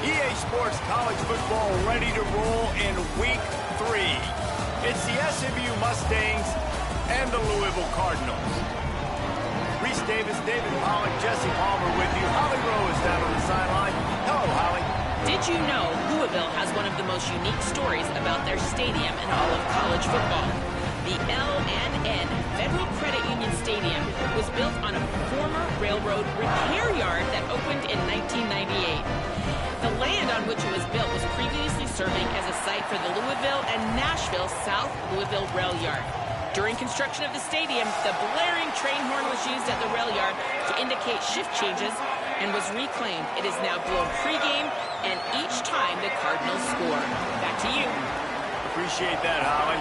EA Sports College Football ready to roll in Week 3. It's the SMU Mustangs and the Louisville Cardinals. Reese Davis, David Pollack, Jesse Palmer with you. Holly Rowe is down on the sideline. Hello, Holly. Did you know Louisville has one of the most unique stories about their stadium in all of college football? The L&N Federal Credit Union Stadium was built on a former railroad repair yard that opened in 1998. The land on which it was built was previously serving as a site for the Louisville and Nashville South Louisville Rail Yard. During construction of the stadium, the blaring train horn was used at the rail yard to indicate shift changes and was reclaimed. It is now blown pregame and each time the Cardinals score. Back to you. Appreciate that, Holly.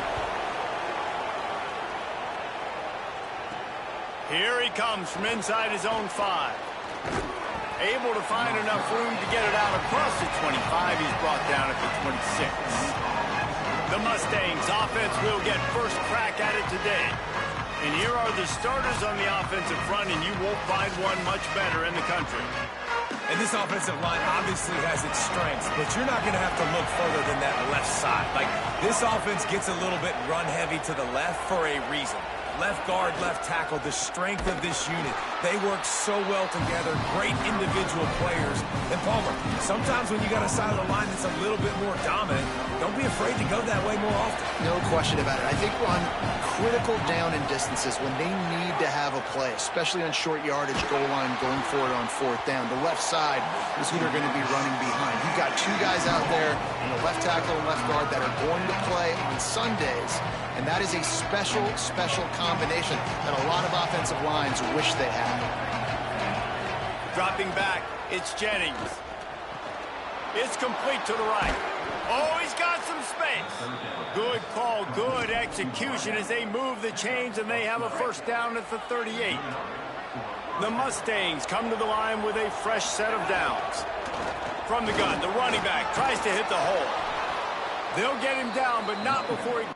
Here he comes from inside his own 5. Able to find enough room to get it out across the 25. He's brought down at the 26. The Mustangs offense will get first crack at it today. And here are the starters on the offensive front, and you won't find one much better in the country. And this offensive line obviously has its strengths, but you're not going to have to look further than that left side. Like, this offense gets a little bit run-heavy to the left for a reason. Left guard, left tackle, the strength of this unit. They work so well together, great individual players. And Palmer, sometimes when you got a side of the line that's a little bit more dominant, don't be afraid to go that way more often. No question about it. I think on critical down and distances, when they need to have a play, especially on short yardage, goal line, going for it on 4th down, the left side is who they're going to be running behind. You've got 2 guys out there in the left tackle and left guard that are going to play on Sundays, and that is a special, special combination that a lot of offensive lines wish they had. Dropping back, it's Jennings. It's complete to the right. Oh, he's got some space. Good call, good execution as they move the chains, and they have a first down at the 38. The Mustangs come to the line with a fresh set of downs. From the gun, the running back tries to hit the hole. They'll get him down, but not before he...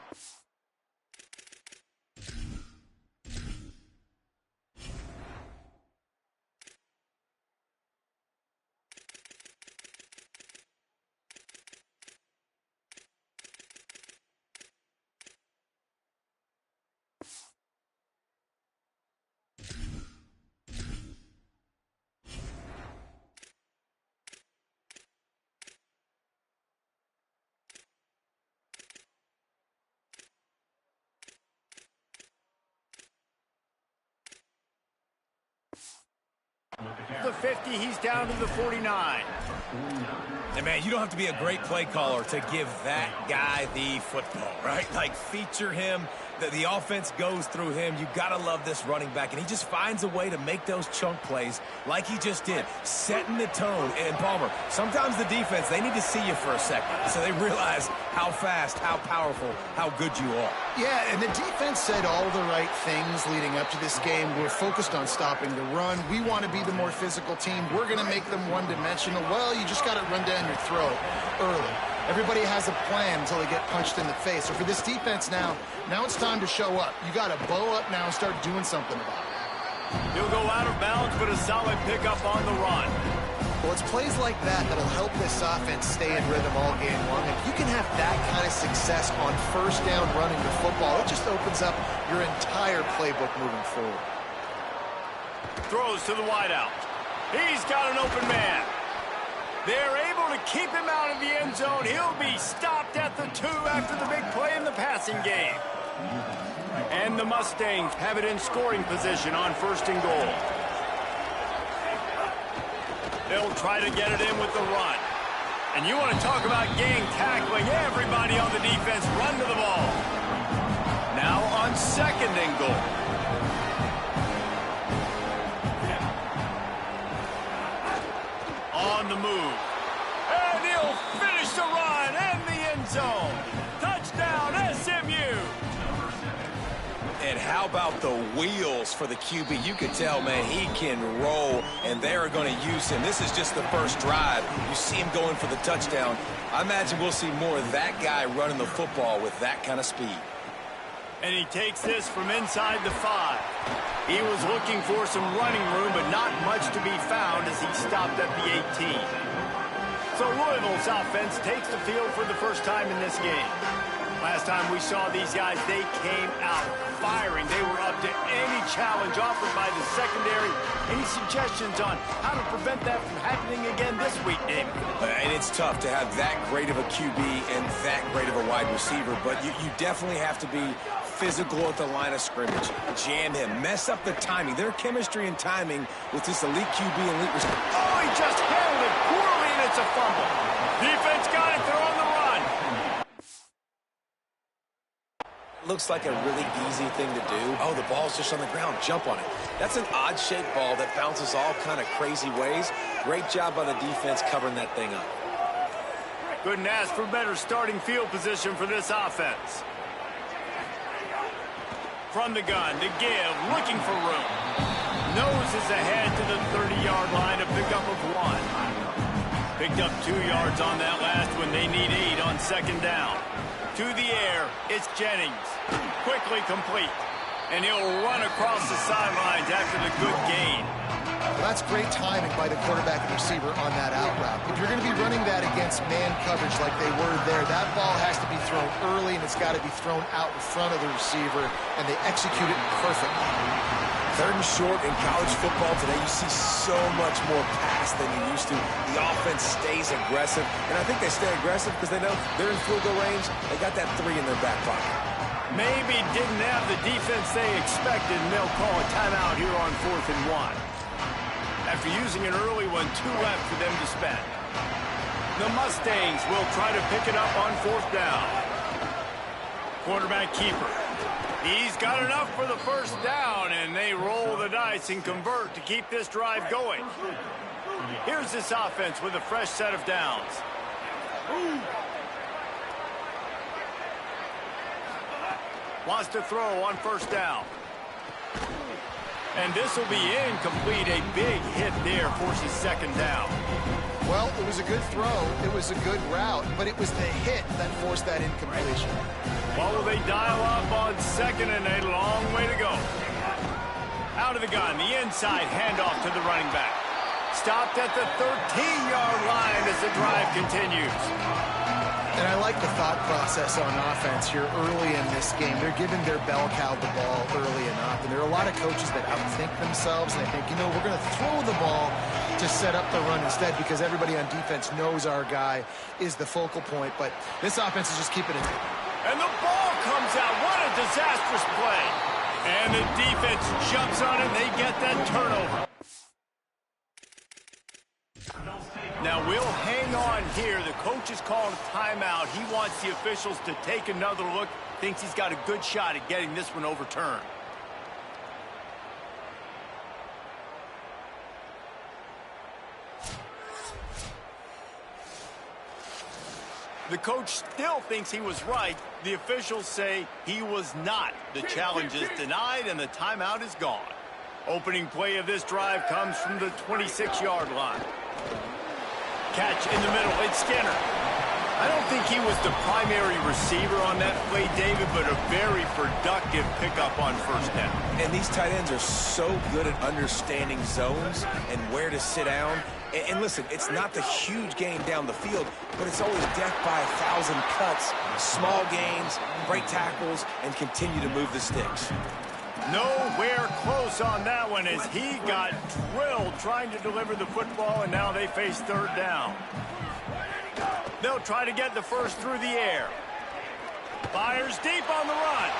The 50, he's down to the 49. And man, you don't have to be a great play caller to give that guy the football, right? Like, feature him. The offense goes through him. You got to love this running back, and he just finds a way to make those chunk plays like he just did, setting the tone. And Palmer, sometimes the defense, they need to see you for a second so they realize how fast, how powerful, how good you are. Yeah, and the defense said all the right things leading up to this game. We're focused on stopping the run. We want to be the more physical team. We're going to make them one-dimensional. Well, you just got to run down your throat early. Everybody has a plan until they get punched in the face. So for this defense now it's time to show up. You got to bow up now and start doing something about it. He'll go out of bounds, but a solid pickup on the run. Well, it's plays like that that'll help this offense stay in rhythm all game long. If you can have that kind of success on first down running the football, it just opens up your entire playbook moving forward. Throws to the wideout. He's got an open man. They're able to keep him out of the end zone. He'll be stopped at the 2 after the big play in the passing game. And the Mustangs have it in scoring position on 1st and goal. They'll try to get it in with the run. And you want to talk about gang tackling. Everybody on the defense run to the ball. Now on 2nd and goal. On the move. And he'll finish the run in the end zone. Touchdown, SMU. And how about the wheels for the QB? You could tell, man, he can roll, and they are going to use him. This is just the first drive. You see him going for the touchdown. I imagine we'll see more of that guy running the football with that kind of speed. And he takes this from inside the 5. He was looking for some running room, but not much to be found as he stopped at the 18. So Louisville's offense takes the field for the first time in this game. Last time we saw these guys, they came out firing. They were up to any challenge offered by the secondary. Any suggestions on how to prevent that from happening again this week, David? And it's tough to have that great of a QB and that great of a wide receiver, but you definitely have to be physical at the line of scrimmage. Jam him. Mess up the timing. Their chemistry and timing with this elite QB and elite receiver. Oh, he just handled it poorly, and it's a fumble. Defense got it. They're on the run. Looks like a really easy thing to do. Oh, the ball's just on the ground. Jump on it. That's an odd-shaped ball that bounces all kind of crazy ways. Great job by the defense covering that thing up. Couldn't ask for better starting field position for this offense. From the gun, the give, looking for room. Noses ahead to the 30-yard line, a pickup of 1. Picked up 2 yards on that last one. They need 8 on second down. To the air, it's Jennings. Quickly complete. And he'll run across the sidelines after the good gain. Well, that's great timing by the quarterback and receiver on that out route. If you're going to be running that against man coverage like they were there, that ball has to be thrown early, and it's got to be thrown out in front of the receiver, and they execute it perfectly. 3rd and short in college football today, you see so much more pass than you used to. The offense stays aggressive, and I think they stay aggressive because they know they're in field goal range. They got that 3 in their back pocket. Maybe didn't have the defense they expected, and they'll call a timeout here on 4th and 1. After using an early one, 2 left for them to spend. The Mustangs will try to pick it up on 4th down. Quarterback keeper. He's got enough for the first down, and they roll the dice and convert to keep this drive going. Here's this offense with a fresh set of downs. Wants to throw on 1st down. And this will be incomplete. A big hit there forces 2nd down. Well, it was a good throw. It was a good route, but it was the hit that forced that incompletion. What will they dial up on 2nd, and a long way to go. Out of the gun, the inside handoff to the running back. Stopped at the 13-yard line as the drive continues. And I like the thought process on offense here early in this game. They're giving their bell cow the ball early enough. And there are a lot of coaches that outthink themselves, and they think, you know, we're going to throw the ball to set up the run instead because everybody on defense knows our guy is the focal point. But this offense is just keeping it. And the ball comes out. What a disastrous play. And the defense jumps on it, and they get that turnover. Now, we'll hang on here. The coach is calling a timeout. He wants the officials to take another look. Thinks he's got a good shot at getting this one overturned. The coach still thinks he was right. The officials say he was not. The challenge is denied, and the timeout is gone. Opening play of this drive comes from the 26-yard line. Catch in the middle. It's Skinner. I don't think he was the primary receiver on that play, David, but a very productive pickup on 1st down. And these tight ends are so good at understanding zones and where to sit down. And listen, it's not the huge gain down the field, but it's always death by 1,000 cuts, small gains, break tackles, and continue to move the sticks. Nowhere close on that one as he got drilled trying to deliver the football, and now they face 3rd down. They'll try to get the first through the air. Fires deep on the run.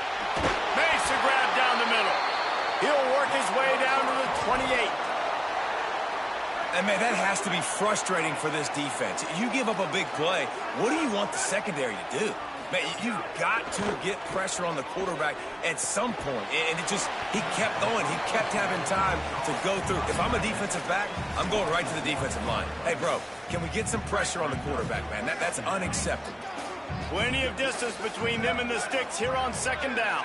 Makes a grab down the middle. He'll work his way down to the 28. And, man, that has to be frustrating for this defense. You give up a big play, what do you want the secondary to do? Man, you've got to get pressure on the quarterback at some point. And he kept going. He kept having time to go through. If I'm a defensive back, I'm going right to the defensive line. Hey, bro, can we get some pressure on the quarterback, man? That's unacceptable. Plenty of distance between them and the sticks here on 2nd down.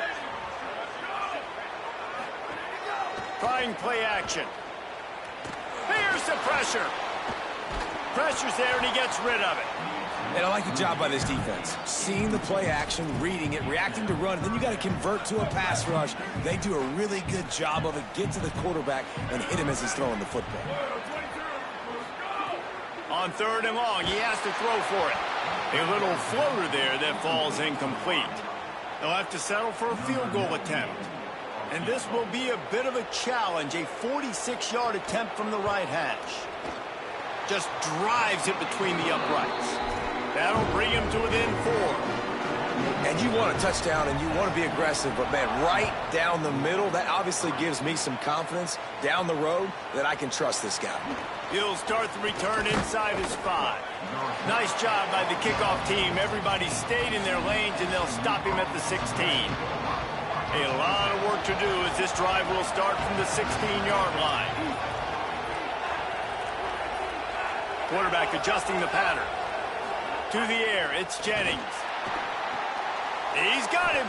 Trying play action. Here's the pressure. Pressure's there, and he gets rid of it. And I like the job by this defense. Seeing the play action, reading it, reacting to run, then you got to convert to a pass rush. They do a really good job of it. Get to the quarterback and hit him as he's throwing the football. On on 3rd and long. He has to throw for it. A little floater there that falls incomplete. They'll have to settle for a field goal attempt. And this will be a bit of a challenge, a 46-yard attempt from the right hash. Just drives it between the uprights. That'll bring him to within 4. And you want a touchdown and you want to be aggressive, but, man, right down the middle, that obviously gives me some confidence down the road that I can trust this guy. He'll start the return inside his 5. Nice job by the kickoff team. Everybody stayed in their lanes, and they'll stop him at the 16. A lot of work to do as this drive will start from the 16-yard line. Quarterback adjusting the pattern. To the air, it's Jennings. He's got him.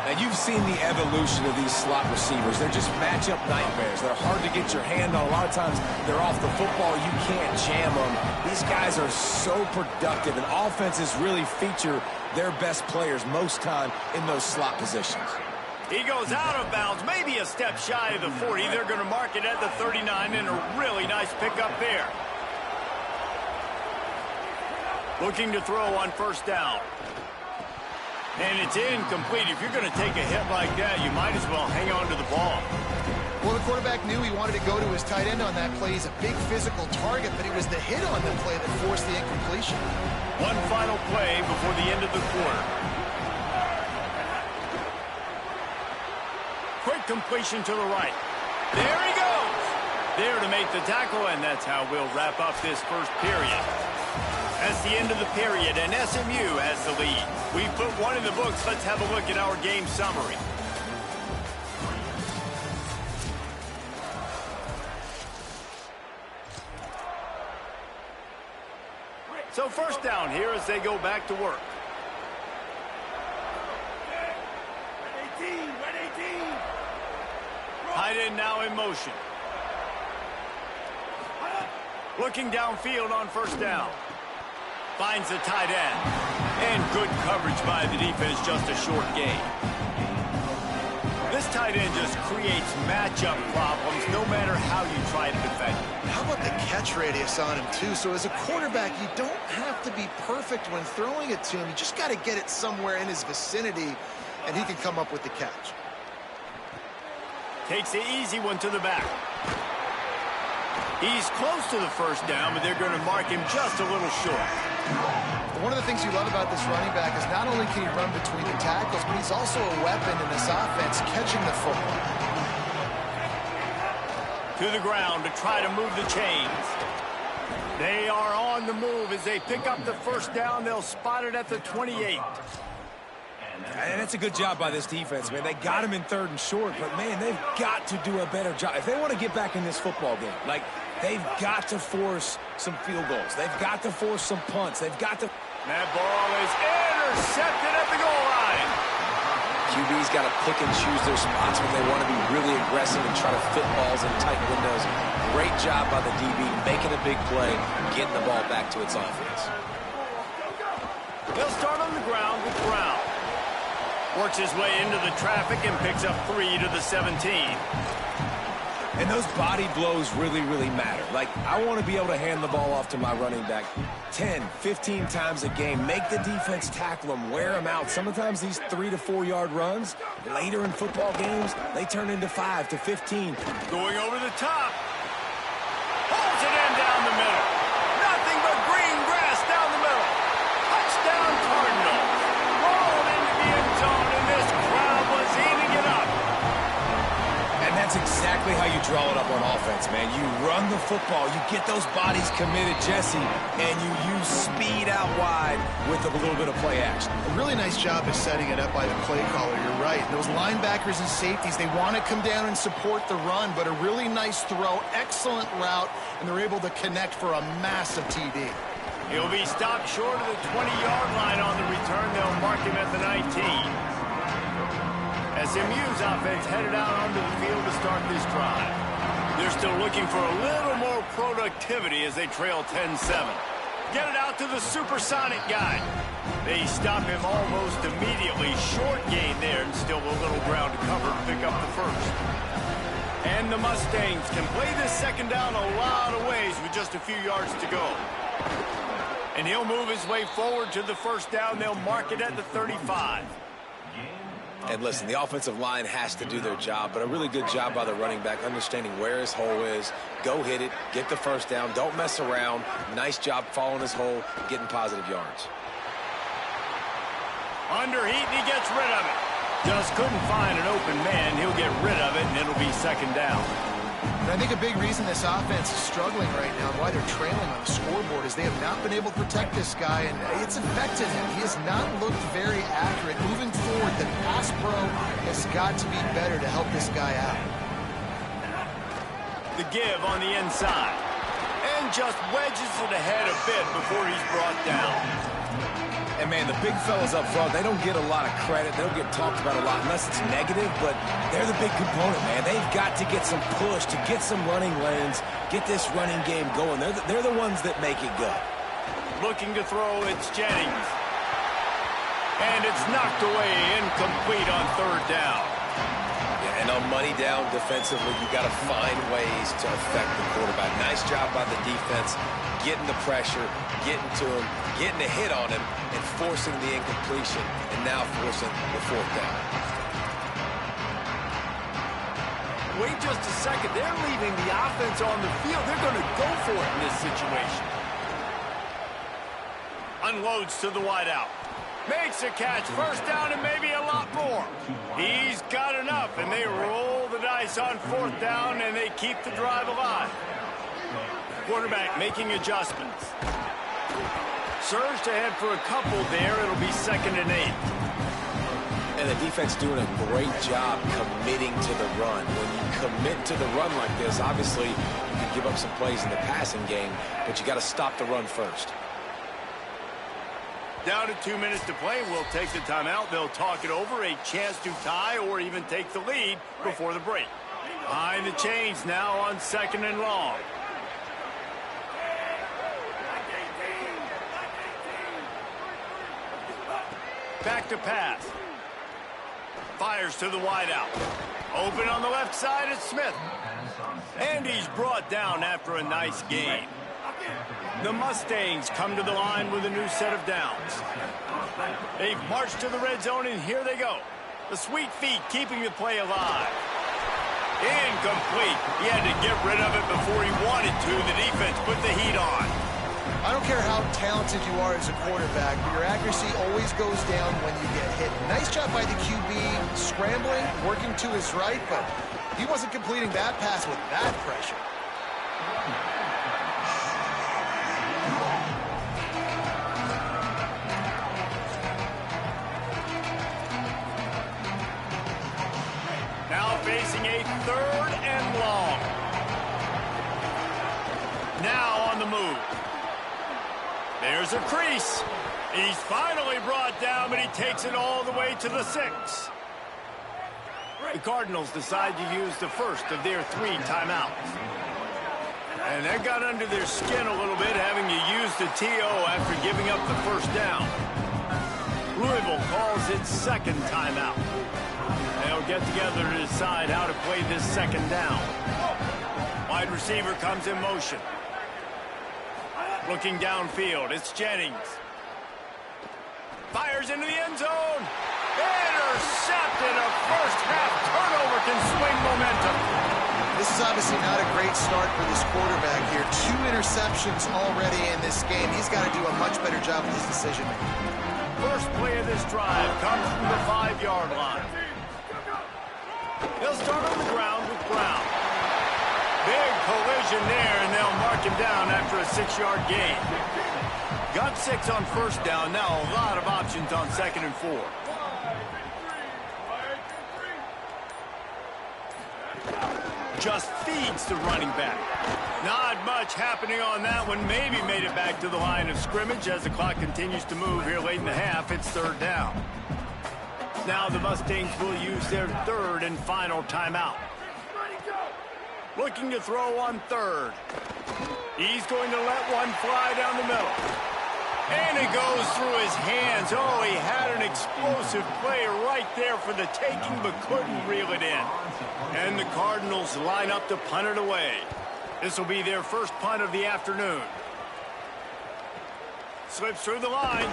And you've seen the evolution of these slot receivers. They're just matchup nightmares. They're hard to get your hand on. A lot of times they're off the football. You can't jam them. These guys are so productive, and offenses really feature their best players most time in those slot positions. He goes out of bounds, maybe a step shy of the 40. They're going to mark it at the 39, and a really nice pickup there. Looking to throw on 1st down. And it's incomplete. If you're going to take a hit like that, you might as well hang on to the ball. Well, the quarterback knew he wanted to go to his tight end on that play. He's a big physical target, but it was the hit on the play that forced the incompletion. One final play before the end of the quarter. Quick completion to the right. There he goes. There to make the tackle, and that's how we'll wrap up this first period. That's the end of the period, and SMU has the lead. We put one in the books. Let's have a look at our game summary. So 1st down here as they go back to work. Tight end now in motion. Looking downfield on 1st down. Finds the tight end. And good coverage by the defense, just a short gain. This tight end just creates matchup problems no matter how you try to defend him. How about the catch radius on him, too? So as a quarterback, you don't have to be perfect when throwing it to him. You just got to get it somewhere in his vicinity, and he can come up with the catch. Takes the easy one to the back. He's close to the 1st down, but they're going to mark him just a little short. One of the things you love about this running back is not only can he run between the tackles, but he's also a weapon in this offense, catching the football. To the ground to try to move the chains. They are on the move as they pick up the 1st down. They'll spot it at the 28. And that's a good job by this defense, man. They got him in 3rd and short, but, man, they've got to do a better job. If they want to get back in this football game, like, they've got to force some field goals. They've got to force some punts. They've got to... That ball is intercepted at the goal line. QB's got to pick and choose their spots when they want to be really aggressive and try to fit balls in tight windows. Great job by the DB, making a big play, getting the ball back to its offense. They'll start on the ground with Brown. Works his way into the traffic and picks up 3 to the 17. And those body blows really, really matter. Like, I want to be able to hand the ball off to my running back 10, 15 times a game. Make the defense tackle them, wear them out. Sometimes these 3 to 4 yard runs, later in football games, they turn into 5 to 15. Going over the top. Holds it in down the middle. Nothing but green grass down the middle. Touchdown Cardinals. Rolled into the end zone, and this crowd was eating it up. And that's exactly how you draw it up on offense, man. You run the football, you get those bodies committed, Jesse, and you use speed out wide with a little bit of play action. A really nice job of setting it up by the play caller. You're right. Those linebackers and safeties, they want to come down and support the run, but a really nice throw, excellent route, and they're able to connect for a massive TD. He'll be stopped short of the 20-yard line on the return. They'll mark him at the 19. SMU's offense headed out onto the field to start this drive. They're still looking for a little more productivity as they trail 10-7. Get it out to the supersonic guy. They stop him almost immediately. Short gain there, and still a little ground to cover to pick up the 1st. And the Mustangs can play this 2nd down a lot of ways with just a few yards to go. And he'll move his way forward to the first down. They'll mark it at the 35. And listen, the offensive line has to do their job, but a really good job by the running back, understanding where his hole is. Go hit it, get the first down, don't mess around. Nice job following his hole, getting positive yards. Under heat, and he gets rid of it. Just couldn't find an open man. He'll get rid of it, and it'll be second down. And I think a big reason this offense is struggling right now, why they're trailing on the scoreboard, is they have not been able to protect this guy, and it's affected him. He has not looked very accurate. Moving forward, the pass pro has got to be better to help this guy out. The give on the inside. And just wedges it ahead a bit before he's brought down. And, man, the big fellas up front, they don't get a lot of credit. They don't get talked about a lot unless it's negative, but they're the big component, man. They've got to get some push, to get some running lanes, get this running game going. They're the ones that make it go. Looking to throw, it's Jennings. And it's knocked away, incomplete on third down. Yeah, and on money down defensively, you got to find ways to affect the quarterback. Nice job by the defense, getting the pressure, getting to him, getting a hit on him, and forcing the incompletion, and now forcing the fourth down. Wait just a second. They're leaving the offense on the field. They're going to go for it in this situation. Unloads to the wideout. Makes a catch. First down and maybe a lot more. He's got enough, and they roll the dice on fourth down, and they keep the drive alive. Quarterback making adjustments. Surged ahead for a couple there. It'll be 2nd and 8. And the defense doing a great job committing to the run. When you commit to the run like this, obviously you can give up some plays in the passing game, but you got to stop the run first. Down to 2 minutes to play. We'll take the timeout. They'll talk it over. A chance to tie or even take the lead before the break. Behind the chains now on 2nd and long. Back to pass. Fires to the wideout. Open on the left side, it's Smith. And he's brought down after a nice gain. The Mustangs come to the line with a new set of downs. They've marched to the red zone, and here they go. The sweet feet keeping the play alive. Incomplete. He had to get rid of it before he wanted to. The defense put the heat on. I don't care how talented you are as a quarterback, but your accuracy always goes down when you get hit. Nice job by the QB, scrambling, working to his right, but he wasn't completing that pass with that pressure. Now facing a 3rd and long. Now on the move. There's a crease. He's finally brought down, but he takes it all the way to the 6. The Cardinals decide to use the first of their 3 timeouts. And that got under their skin a little bit, having to use the TO after giving up the first down. Louisville calls its 2nd timeout. They'll get together to decide how to play this 2nd down. Wide receiver comes in motion. Looking downfield, it's Jennings. Fires into the end zone. Intercepted. A first-half turnover can swing momentum. This is obviously not a great start for this quarterback here. 2 interceptions already in this game. He's got to do a much better job with his decision-making. First play of this drive comes from the 5-yard line. They'll start on the ground with Brown. Big collision there, and they'll mark him down after a 6-yard gain. Got 6 on first down. Now a lot of options on 2nd and 4. Just feeds the running back. Not much happening on that one. Maybe made it back to the line of scrimmage as the clock continues to move here late in the half. It's 3rd down. Now the Mustangs will use their 3rd and final timeout. Looking to throw on 3rd. He's going to let one fly down the middle. And it goes through his hands. Oh, he had an explosive play right there for the taking, but couldn't reel it in. And the Cardinals line up to punt it away. This will be their first punt of the afternoon. Slips through the line.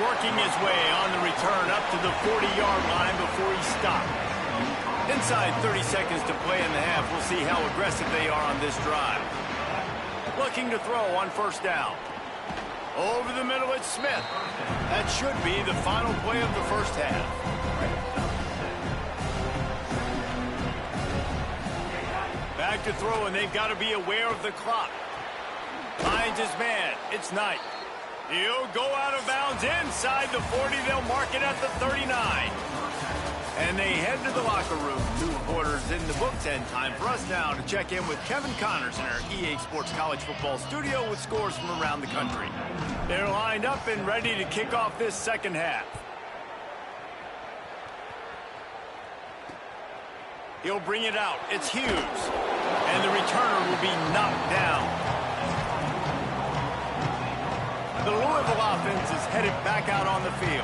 Working his way on the return up to the 40-yard line before he stopped. Inside 30 seconds to play in the half. We'll see how aggressive they are on this drive. Looking to throw on first down. Over the middle, it's Smith. That should be the final play of the first half. Back to throw, and they've got to be aware of the clock. Finds his man. It's Knight. He'll go out of bounds inside the 40. They'll mark it at the 39. And they head to the locker room. 2 quarters in the books, and time for us now to check in with Kevin Connors in our EA Sports College Football studio with scores from around the country. They're lined up and ready to kick off this second half. He'll bring it out. It's Hughes. And the returner will be knocked down. The Louisville offense is headed back out on the field.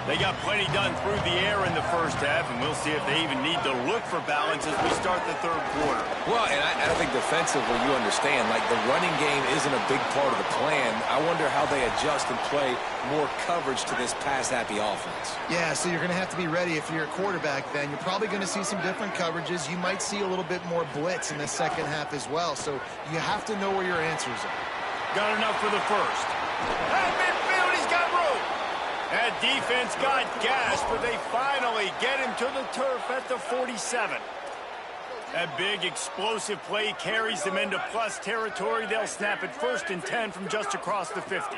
They got plenty done through the air in the first half, and we'll see if they even need to look for balance as we start the third quarter. Well, and I think defensively you understand, like the running game isn't a big part of the plan. I wonder how they adjust and play more coverage to this pass-happy offense. Yeah, so you're going to have to be ready if you're a quarterback then. You're probably going to see some different coverages. You might see a little bit more blitz in the second half as well, so you have to know where your answers are. Got enough for the first. At midfield, he's got room. That defense got gas, but they finally get him to the turf at the 47. That big explosive play carries them into plus territory. They'll snap it 1st and 10 from just across the 50.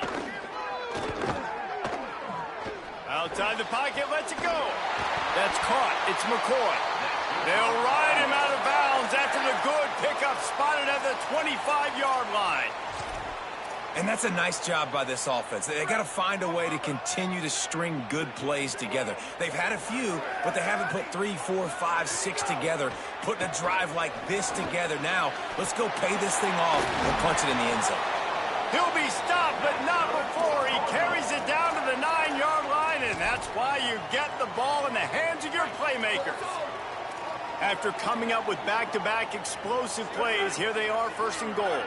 Outside the pocket, lets it go. That's caught. It's McCoy. They'll ride him out of bounds after the good pickup spotted at the 25-yard line. And that's a nice job by this offense. They got to find a way to continue to string good plays together. They've had a few, but they haven't put 3, 4, 5, 6 together, putting a drive like this together. Now, let's go pay this thing off and punch it in the end zone. He'll be stopped, but not before he carries it down to the 9-yard line, and that's why you get the ball in the hands of your playmakers. After coming up with back-to-back explosive plays, here they are 1st and goal.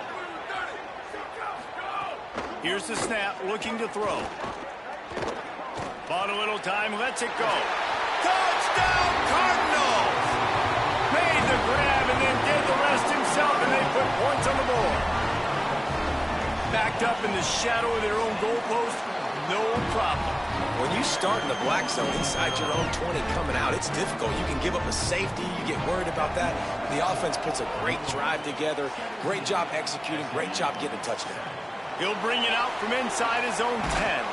Here's the snap, looking to throw. Bought a little time, lets it go. Touchdown, Cardinals! Made the grab and then did the rest himself, and they put points on the board. Backed up in the shadow of their own goalpost, no problem. When you start in the black zone inside your own 20 coming out, it's difficult. You can give up a safety. You get worried about that. The offense puts a great drive together. Great job executing. Great job getting a touchdown. He'll bring it out from inside his own 10.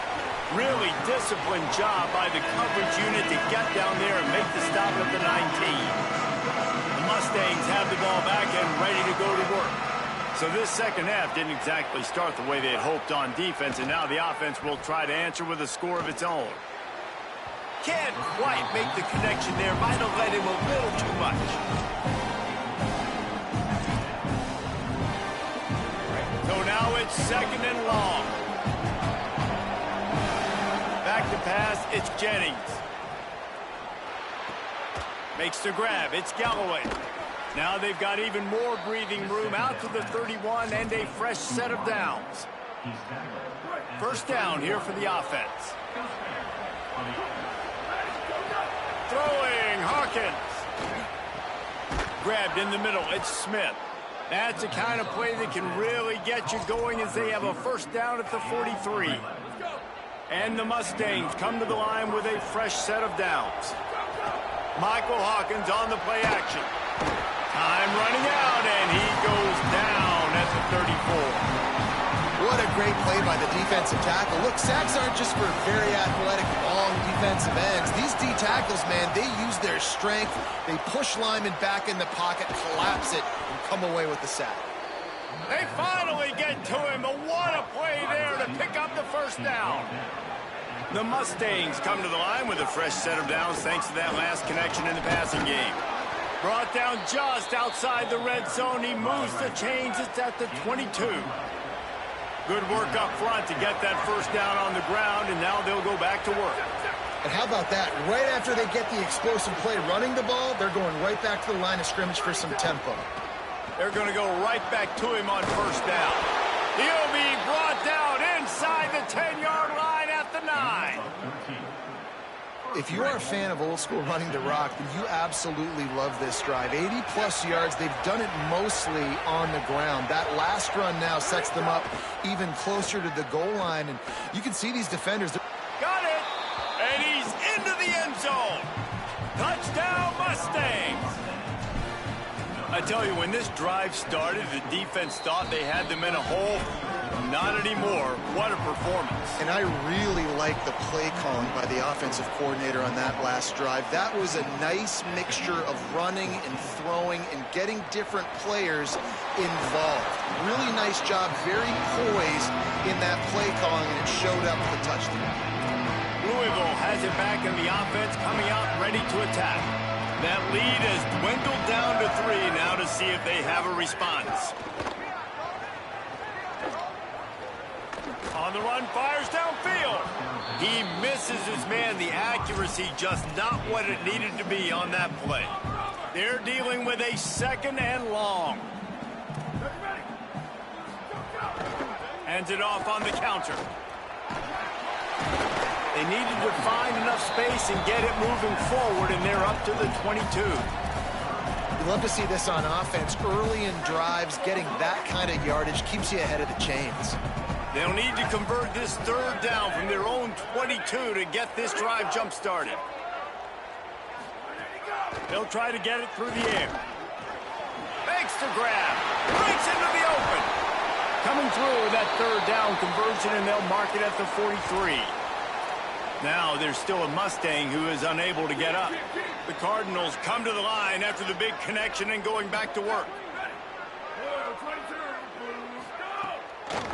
Really disciplined job by the coverage unit to get down there and make the stop at the 19. The Mustangs have the ball back and ready to go to work. So this second half didn't exactly start the way they had hoped on defense, and now the offense will try to answer with a score of its own. Can't quite make the connection there. Might have led him a little too much. So now it's 2nd and long. Back to pass, it's Jennings. Makes the grab, it's Galloway. Now they've got even more breathing room out to the 31 and a fresh set of downs. 1st down here for the offense. Throwing, Hawkins. Grabbed in the middle, it's Smith. That's the kind of play that can really get you going as they have a 1st down at the 43. And the Mustangs come to the line with a fresh set of downs. Michael Hawkins on the play action. Time running out, and he goes down at the 34. What a great play by the defensive tackle. Look, sacks aren't just for very athletic, long defensive ends. These D tackles, man, they use their strength. They push linemen back in the pocket, collapse it, and come away with the sack. They finally get to him, but what a play there to pick up the 1st down. The Mustangs come to the line with a fresh set of downs thanks to that last connection in the passing game. Brought down just outside the red zone. He moves the chains. It's at the 22. Good work up front to get that 1st down on the ground, and now they'll go back to work. And how about that? Right after they get the explosive play running the ball, they're going right back to the line of scrimmage for some tempo. They're going to go right back to him on 1st down. He'll be brought down inside the 10. If you are a fan of old school running to rock, then you absolutely love this drive. 80-plus yards. They've done it mostly on the ground. That last run now sets them up even closer to the goal line. And you can see these defenders. Got it. And he's into the end zone. Touchdown, Mustangs. I tell you, when this drive started, the defense thought they had them in a hole. Not anymore. What a performance. And I really like the play calling by the offensive coordinator on that last drive. That was a nice mixture of running and throwing and getting different players involved. Really nice job, very poised in that play calling, and it showed up with the touchdown. Louisville has it back in the offense, coming out ready to attack. That lead has dwindled down to 3 now to see if they have a response. On the run, fires downfield. He misses his man. The accuracy just not what it needed to be on that play. They're dealing with a 2nd and long. Hands it off on the counter. They needed to find enough space and get it moving forward, and they're up to the 22. We love to see this on offense. Early in drives, getting that kind of yardage keeps you ahead of the chains. They'll need to convert this 3rd down from their own 22 to get this drive jump-started. They'll try to get it through the air. Makes the grab. Breaks into the open. Coming through with that 3rd down conversion, and they'll mark it at the 43. Now there's still a Mustang who is unable to get up. The Cardinals come to the line after the big connection and going back to work.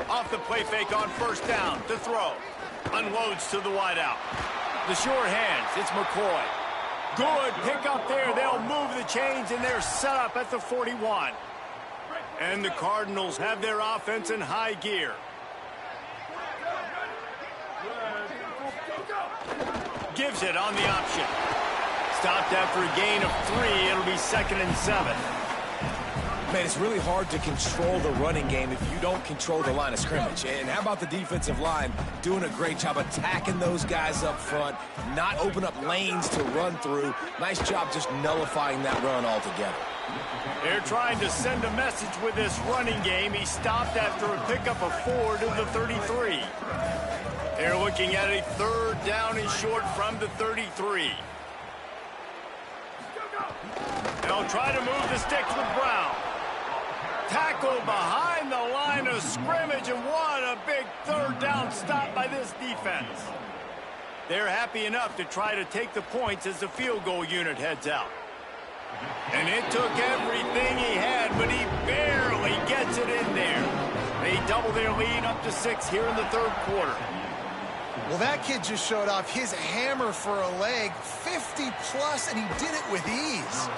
Off the play fake on 1st down to throw. Unloads to the wideout. The short hands, it's McCoy. Good pick up there. They'll move the chains, and they're set up at the 41. And the Cardinals have their offense in high gear. Gives it on the option. Stopped after a gain of 3. It'll be 2nd and 7. Man, it's really hard to control the running game if you don't control the line of scrimmage. And how about the defensive line doing a great job attacking those guys up front, not open up lanes to run through. Nice job just nullifying that run altogether. They're trying to send a message with this running game. He stopped after a pickup of 4 to the 33. They're looking at a 3rd down and short from the 33. They'll try to move the sticks with Brown. Tackle behind the line of scrimmage, and what a big 3rd down stop by this defense. They're happy enough to try to take the points as the field goal unit heads out. And it took everything he had, but he barely gets it in there. They double their lead up to 6 here in the 3rd quarter. Well, that kid just showed off his hammer for a leg, 50-plus, and he did it with ease.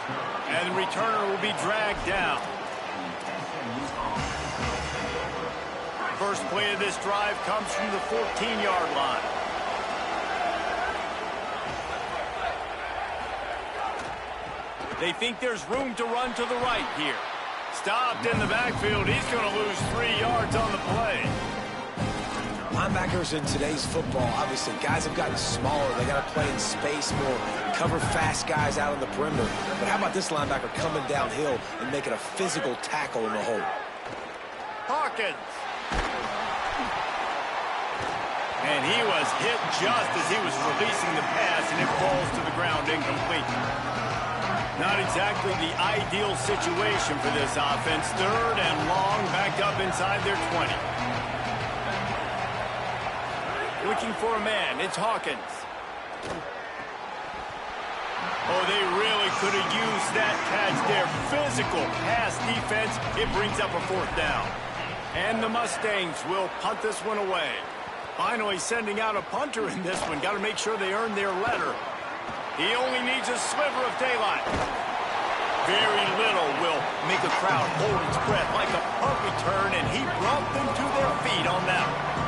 And the returner will be dragged down. First play of this drive comes from the 14-yard line. They think there's room to run to the right here. Stopped in the backfield. He's going to lose 3 yards on the play. Linebackers in today's football, obviously, guys have gotten smaller. They got to play in space more, cover fast guys out on the perimeter. But how about this linebacker coming downhill and making a physical tackle in the hole? Hawkins. And he was hit just as he was releasing the pass, and it falls to the ground incomplete. Not exactly the ideal situation for this offense. 3rd and long, backed up inside their 20. Looking for a man. It's Hawkins. Oh, they really could have used that catch there. Physical pass defense. It brings up a 4th down. And the Mustangs will punt this one away. Finally sending out a punter in this one. Got to make sure they earn their letter. He only needs a sliver of daylight. Very little will make a crowd hold its breath like a punt return, and he brought them to their feet on that one.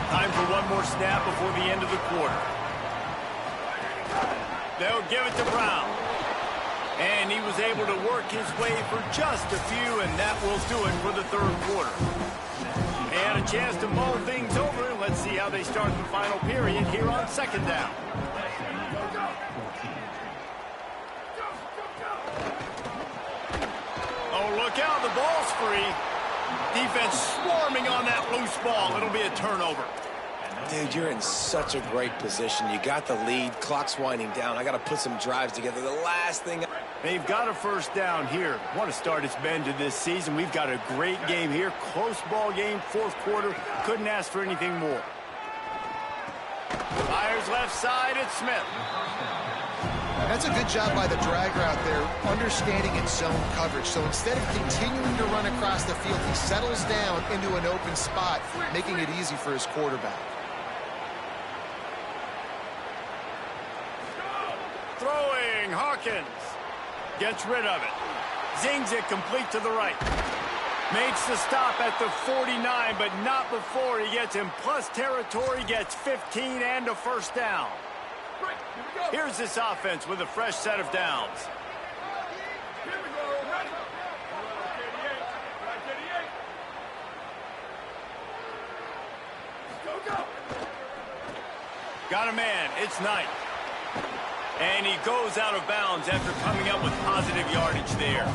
Time for one more snap before the end of the quarter. They'll give it to Brown. And he was able to work his way for just a few, and that will do it for the 3rd quarter. They had a chance to mull things over. Let's see how they start the final period here on 2nd down. Oh, look out, the ball's free. Defense swarming on that loose ball. It'll be a turnover. Dude, you're in such a great position. You got the lead. Clock's winding down. I got to put some drives together. The last thing... They've got a first down here. What a start it's been to this season. We've got a great game here. Close ball game, fourth quarter. Couldn't ask for anything more. Fires left side, it's Smith. That's a good job by the drag route there, understanding its zone coverage. So instead of continuing to run across the field, he settles down into an open spot, making it easy for his quarterback. Throwing, Hawkins. Gets rid of it. Zings it complete to the right. Makes the stop at the 49, but not before he gets in plus territory, gets 15 and a first down. Here's this offense with a fresh set of downs. Got a man, it's Knight. And he goes out of bounds after coming up with positive yardage there.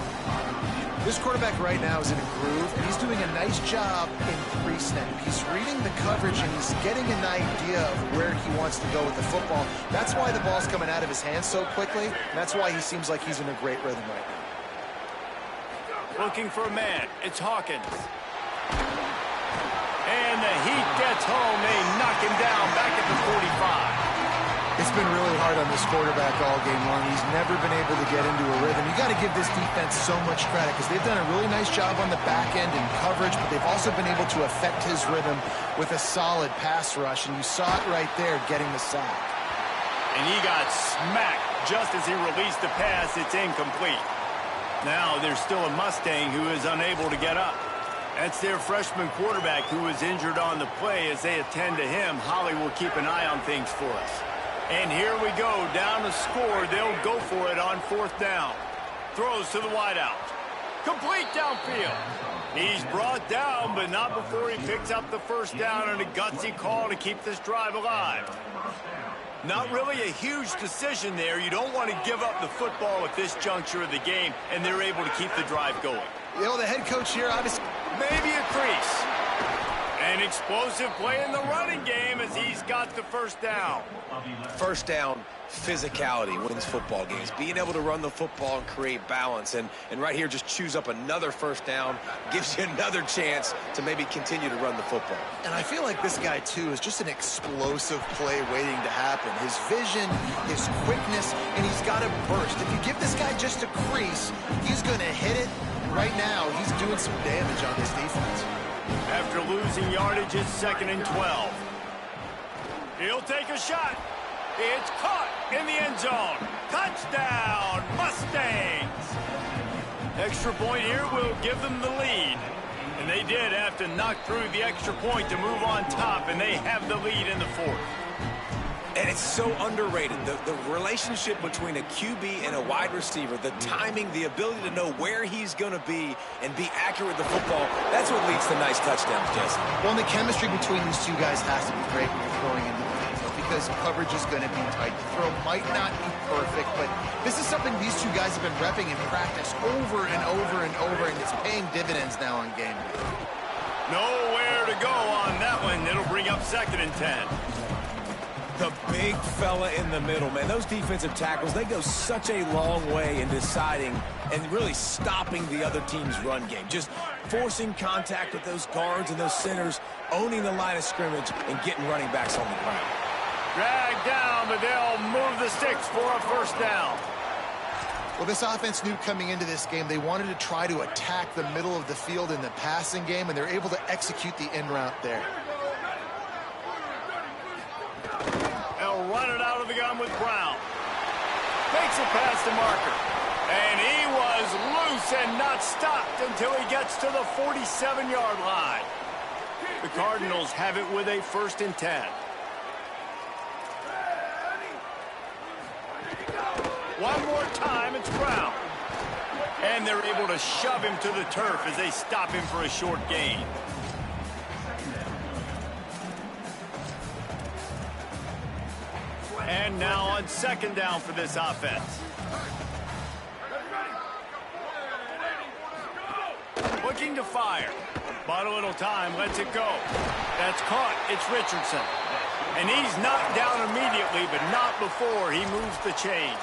This quarterback right now is in a groove, and he's doing a nice job in pre-snap. He's reading the coverage, and he's getting an idea of where he wants to go with the football. That's why the ball's coming out of his hands so quickly, and that's why he seems like he's in a great rhythm right now. Looking for a man. It's Hawkins. And the heat gets home. They knock him down back at the 45. It's been really hard on this quarterback all game long. He's never been able to get into a rhythm. You got to give this defense so much credit because they've done a really nice job on the back end in coverage, but they've also been able to affect his rhythm with a solid pass rush, and you saw it right there getting the sack. And he got smacked just as he released the pass. It's incomplete. Now there's still a Mustang who is unable to get up. That's their freshman quarterback who was injured on the play. As they attend to him, Holly will keep an eye on things for us. And here we go, down the score. They'll go for it on fourth down. Throws to the wideout. Complete downfield. He's brought down, but not before he picks up the first down and a gutsy call to keep this drive alive. Not really a huge decision there. You don't want to give up the football at this juncture of the game, and they're able to keep the drive going. You know, the head coach here, obviously... Maybe a crease. An explosive play in the running game as he's got the first down. First down, physicality wins football games. Being able to run the football and create balance. And right here, just choose up another first down. Gives you another chance to maybe continue to run the football. And I feel like this guy, too, is just an explosive play waiting to happen. His vision, his quickness, and he's got a burst. If you give this guy just a crease, he's going to hit it. Right now, he's doing some damage on this defense. After losing yardage, it's 2nd and 12. He'll take a shot. It's caught in the end zone. Touchdown, Mustangs. Extra point here will give them the lead. And they did have to knock through the extra point to move on top, and they have the lead in the fourth. And it's so underrated. The relationship between a QB and a wide receiver, the timing, the ability to know where he's going to be and be accurate with the football, that's what leads to nice touchdowns, Jesse. Well, and the chemistry between these two guys has to be great when you're throwing into the end zone because coverage is going to be tight. The throw might not be perfect, but this is something these two guys have been repping in practice over and over and over, and it's paying dividends now on game day. Nowhere to go on that one. It'll bring up 2nd and 10. The big fella in the middle, man. Those defensive tackles, they go such a long way in deciding and really stopping the other team's run game. Just forcing contact with those guards and those centers, owning the line of scrimmage, and getting running backs on the ground. Dragged down, but they'll move the sticks for a first down. Well, this offense knew coming into this game they wanted to try to attack the middle of the field in the passing game, and they're able to execute the in route there. They'll run it out of the gun with Brown. Makes it past the marker. And he was loose and not stopped until he gets to the 47-yard line. The Cardinals have it with a 1st and 10. One more time, it's Brown. And they're able to shove him to the turf as they stop him for a short gain. And now on second down for this offense. Looking to fire. Bought a little time, lets it go. That's caught. It's Richardson. And he's knocked down immediately, but not before he moves the chains.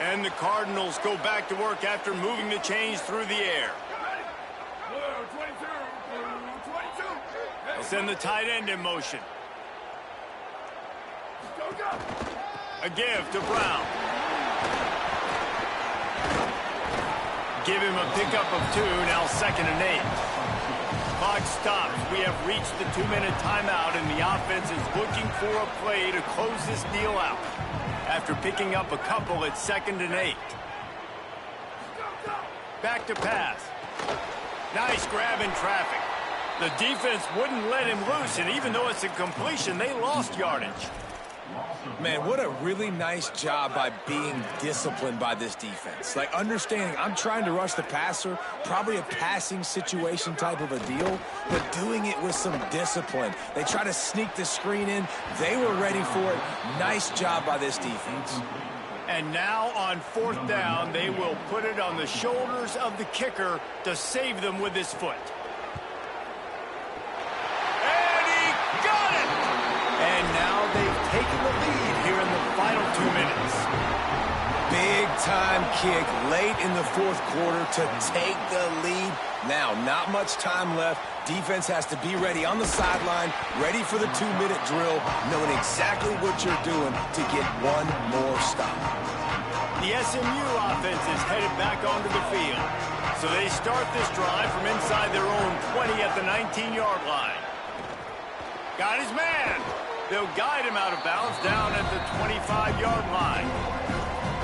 And the Cardinals go back to work after moving the chains through the air. They'll send the tight end in motion. A give to Brown. Give him a pickup of 2, now 2nd and 8. Clock stops. We have reached the 2-minute timeout, and the offense is looking for a play to close this deal out. After picking up a couple at 2nd and 8. Back to pass. Nice grab in traffic. The defense wouldn't let him loose, and even though it's a completion, they lost yardage. Man, what a really nice job by being disciplined by this defense. Like, understanding I'm trying to rush the passer, probably a passing situation type of a deal, but doing it with some discipline. They try to sneak the screen in. They were ready for it. Nice job by this defense. And now on 4th down, they will put it on the shoulders of the kicker to save them with his foot. And he got it! And now they've taken the lead here in the final 2 minutes. Big-time kick late in the 4th quarter to take the lead. Now, not much time left. Defense has to be ready on the sideline, ready for the 2-minute drill, knowing exactly what you're doing to get one more stop. The SMU offense is headed back onto the field. So they start this drive from inside their own 20 at the 19-yard line. Got his man. They'll guide him out of bounds down at the 25-yard line.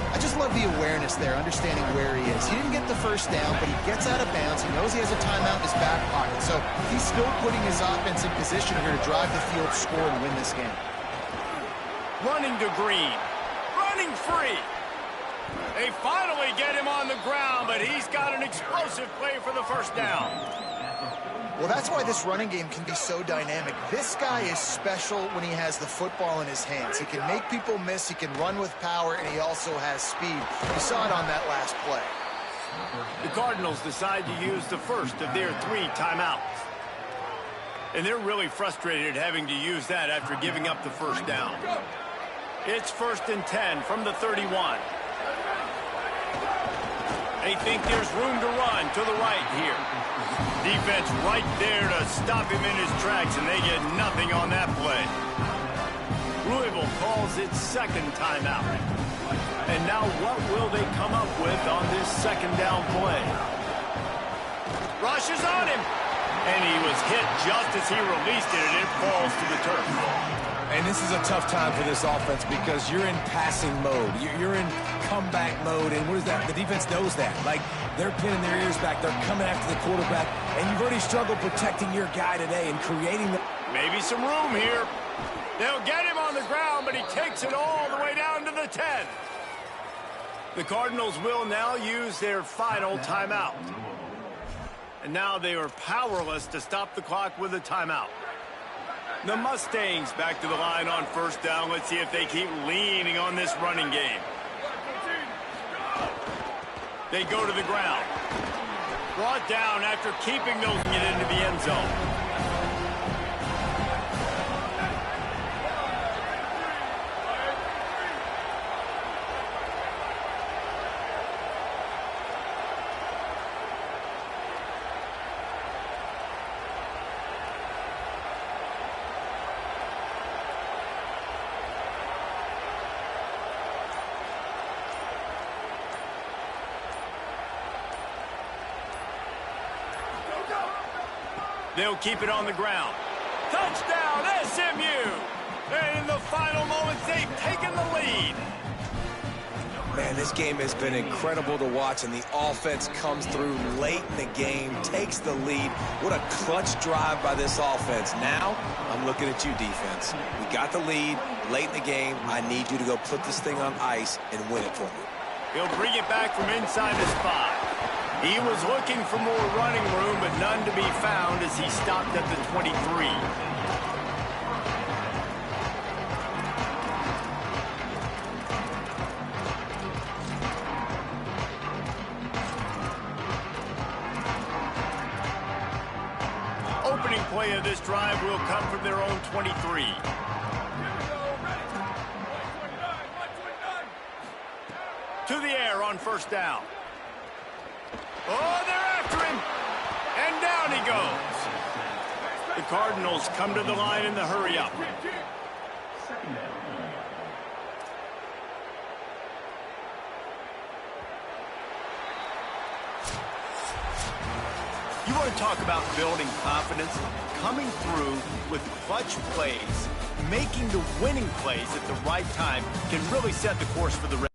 I just love the awareness there, understanding where he is. He didn't get the first down, but he gets out of bounds. He knows he has a timeout in his back pocket. So he's still putting his offense in position here to drive the field, score, and win this game. Running to Green. Running free. They finally get him on the ground, but he's got an explosive play for the first down. Well, that's why this running game can be so dynamic. This guy is special when he has the football in his hands. He can make people miss, he can run with power, and he also has speed. You saw it on that last play. The Cardinals decide to use the first of their 3 timeouts. And they're really frustrated having to use that after giving up the first down. It's 1st and 10 from the 31. They think there's room to run to the right here. Defense right there to stop him in his tracks, and they get nothing on that play. Louisville calls its 2nd timeout. And now what will they come up with on this 2nd down play? Rushes on him. And he was hit just as he released it, and it falls to the turf. And this is a tough time for this offense because you're in passing mode. You're in comeback mode, and what is that? The defense knows that. Like, they're pinning their ears back. They're coming after the quarterback, and you've already struggled protecting your guy today and creating the... Maybe some room here. They'll get him on the ground, but he takes it all the way down to the 10. The Cardinals will now use their final timeout. And now they are powerless to stop the clock with a timeout. The Mustangs back to the line on 1st down. Let's see if they keep leaning on this running game. They go to the ground. Brought down after keeping those get into the end zone. They'll keep it on the ground. Touchdown, SMU! And in the final moments, they've taken the lead. Man, this game has been incredible to watch, and the offense comes through late in the game, takes the lead. What a clutch drive by this offense. Now, I'm looking at you, defense. We got the lead late in the game. I need you to go put this thing on ice and win it for me. He'll bring it back from inside the spot. He was looking for more running room, but none to be found as he stopped at the 23. opening play of this drive will come from their own 23. To the air on first down. Oh, they're after him. And down he goes. The Cardinals come to the line in the hurry-up. You want to talk about building confidence? Coming through with clutch plays, making the winning plays at the right time can really set the course for the rest.